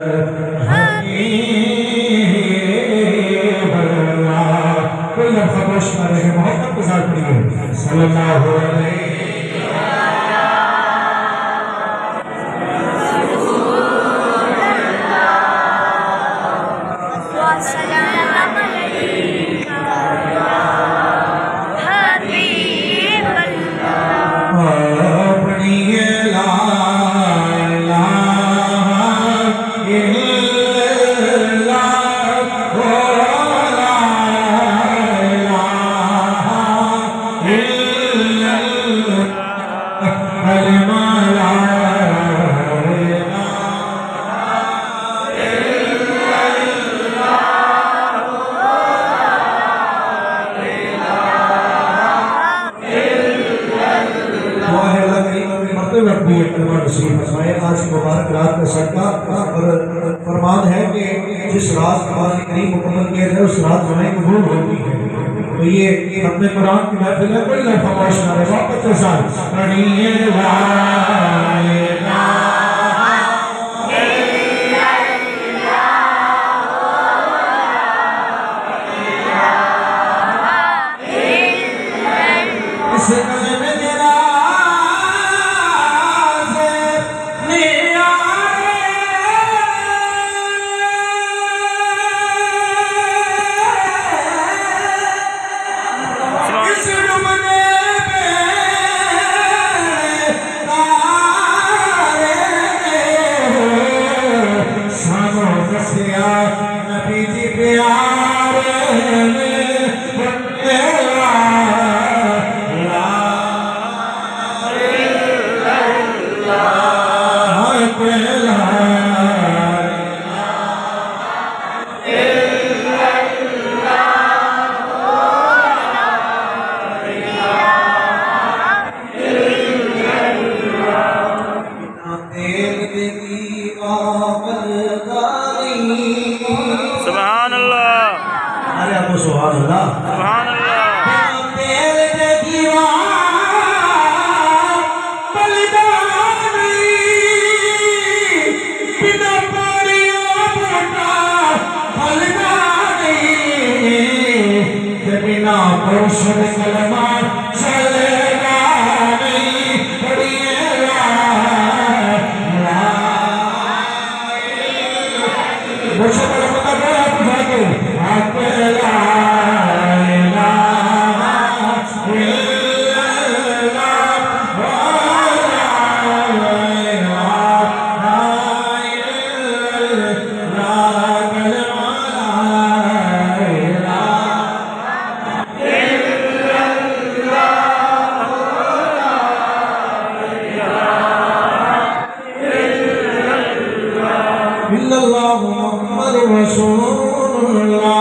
खामोश न रहे, मोहब्बत के साथ पढ़िए सल्लल्लाहु अलैहि आज मुबारक रात का सदका और फरमान है कि जिस रात कुरान करीम मुकम्मल किया जाए उस रात दुआएं कबूल होती है। तो ये अपने कुरान की महफिल है, कोई फरमाइश ना रहे, वापस के साथ इल्लल्लाहु मुहम्मदुर रसूलुल्लाह।